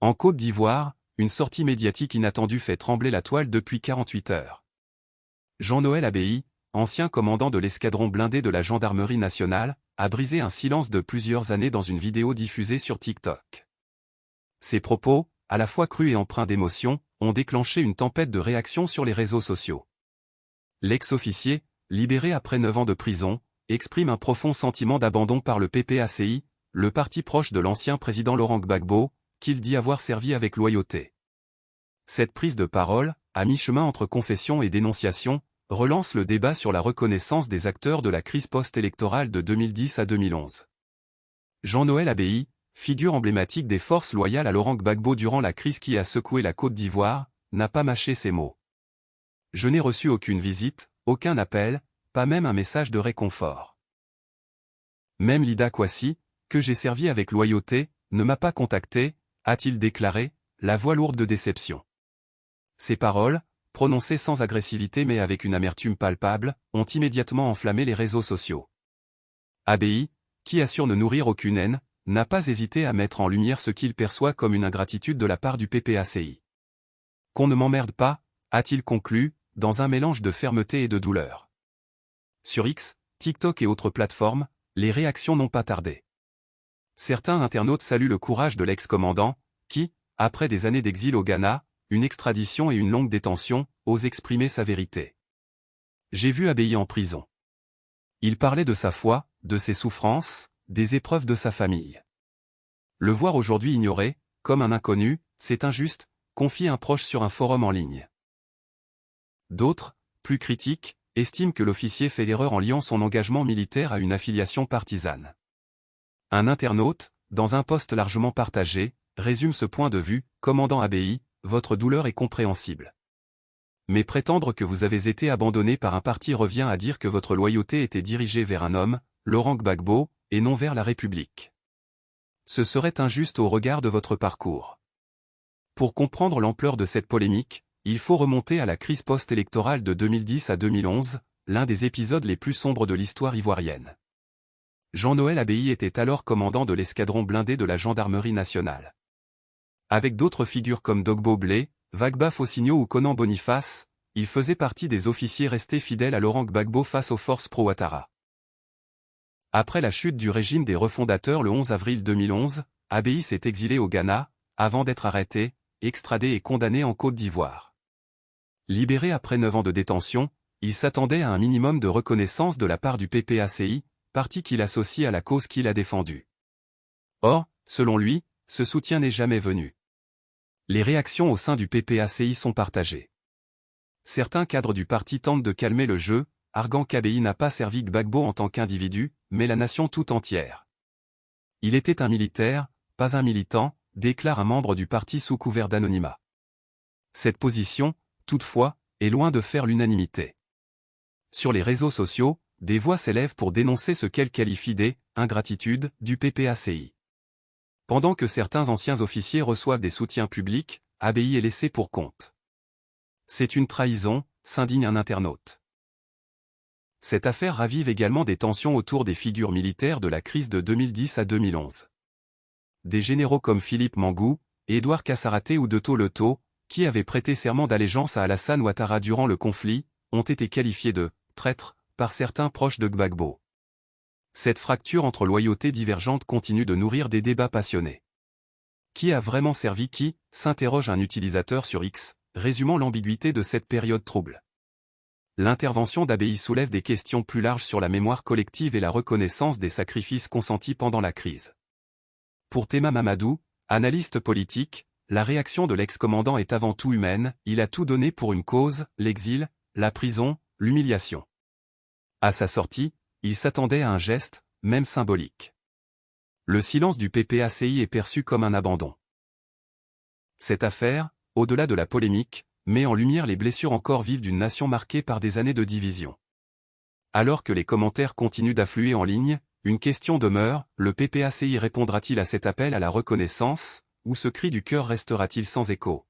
En Côte d'Ivoire, une sortie médiatique inattendue fait trembler la toile depuis 48 heures. Jean-Noël Abbaye, ancien commandant de l'escadron blindé de la gendarmerie nationale, a brisé un silence de plusieurs années dans une vidéo diffusée sur TikTok. Ses propos, à la fois crus et empreints d'émotion, ont déclenché une tempête de réactions sur les réseaux sociaux. L'ex-officier, libéré après 9 ans de prison, exprime un profond sentiment d'abandon par le PPACI, le parti proche de l'ancien président Laurent Gbagbo, qu'il dit avoir servi avec loyauté. Cette prise de parole, à mi-chemin entre confession et dénonciation, relance le débat sur la reconnaissance des acteurs de la crise post-électorale de 2010 à 2011. Jean-Noël Abbaye, figure emblématique des forces loyales à Laurent Gbagbo durant la crise qui a secoué la Côte d'Ivoire, n'a pas mâché ses mots. Je n'ai reçu aucune visite, aucun appel, pas même un message de réconfort. Même Lida Kwasi, que j'ai servi avec loyauté, ne m'a pas contacté, a-t-il déclaré, la voix lourde de déception. Ces paroles, prononcées sans agressivité mais avec une amertume palpable, ont immédiatement enflammé les réseaux sociaux. Abbaye, qui assure ne nourrir aucune haine, n'a pas hésité à mettre en lumière ce qu'il perçoit comme une ingratitude de la part du PPACI. Qu'on ne m'emmerde pas, a-t-il conclu, dans un mélange de fermeté et de douleur. Sur X, TikTok et autres plateformes, les réactions n'ont pas tardé. Certains internautes saluent le courage de l'ex-commandant, qui, après des années d'exil au Ghana, une extradition et une longue détention, ose exprimer sa vérité. J'ai vu Abbaye en prison. Il parlait de sa foi, de ses souffrances, des épreuves de sa famille. Le voir aujourd'hui ignoré, comme un inconnu, c'est injuste, confie un proche sur un forum en ligne. D'autres, plus critiques, estiment que l'officier fait l'erreur en liant son engagement militaire à une affiliation partisane. Un internaute, dans un post largement partagé, résume ce point de vue, « Commandant Abbaye, votre douleur est compréhensible. Mais prétendre que vous avez été abandonné par un parti revient à dire que votre loyauté était dirigée vers un homme, Laurent Gbagbo, et non vers la République. Ce serait injuste au regard de votre parcours. » Pour comprendre l'ampleur de cette polémique, il faut remonter à la crise post-électorale de 2010 à 2011, l'un des épisodes les plus sombres de l'histoire ivoirienne. Jean-Noël Abbaye était alors commandant de l'escadron blindé de la gendarmerie nationale. Avec d'autres figures comme Dogbo Blé, Vagba Fossigno ou Conan Boniface, il faisait partie des officiers restés fidèles à Laurent Gbagbo face aux forces pro-Ouattara. Après la chute du régime des refondateurs le 11 avril 2011, Abbaye s'est exilé au Ghana, avant d'être arrêté, extradé et condamné en Côte d'Ivoire. Libéré après 9 ans de détention, il s'attendait à un minimum de reconnaissance de la part du PPACI, parti qu'il associe à la cause qu'il a défendue. Or, selon lui, ce soutien n'est jamais venu. Les réactions au sein du PPACI sont partagées. Certains cadres du parti tentent de calmer le jeu, arguant qu'Abbaye n'a pas servi Gbagbo en tant qu'individu, mais la nation tout entière. Il était un militaire, pas un militant, déclare un membre du parti sous couvert d'anonymat. Cette position, toutefois, est loin de faire l'unanimité. Sur les réseaux sociaux, des voix s'élèvent pour dénoncer ce qu'elles qualifient d'ingratitude du PPACI. Pendant que certains anciens officiers reçoivent des soutiens publics, Abbaye est laissé pour compte. C'est une trahison, s'indigne un internaute. Cette affaire ravive également des tensions autour des figures militaires de la crise de 2010 à 2011. Des généraux comme Philippe Mangou, Édouard Kassaraté ou Deto Leto, qui avaient prêté serment d'allégeance à Alassane Ouattara durant le conflit, ont été qualifiés de « traîtres » par certains proches de Gbagbo. Cette fracture entre loyautés divergentes continue de nourrir des débats passionnés. Qui a vraiment servi qui, s'interroge un utilisateur sur X, résumant l'ambiguïté de cette période trouble. L'intervention d'Abbaye soulève des questions plus larges sur la mémoire collective et la reconnaissance des sacrifices consentis pendant la crise. Pour Théma Mamadou, analyste politique, la réaction de l'ex-commandant est avant tout humaine, il a tout donné pour une cause, l'exil, la prison, l'humiliation. À sa sortie, il s'attendait à un geste, même symbolique. Le silence du PPACI est perçu comme un abandon. Cette affaire, au-delà de la polémique, met en lumière les blessures encore vives d'une nation marquée par des années de division. Alors que les commentaires continuent d'affluer en ligne, une question demeure, le PPACI répondra-t-il à cet appel à la reconnaissance, ou ce cri du cœur restera-t-il sans écho ?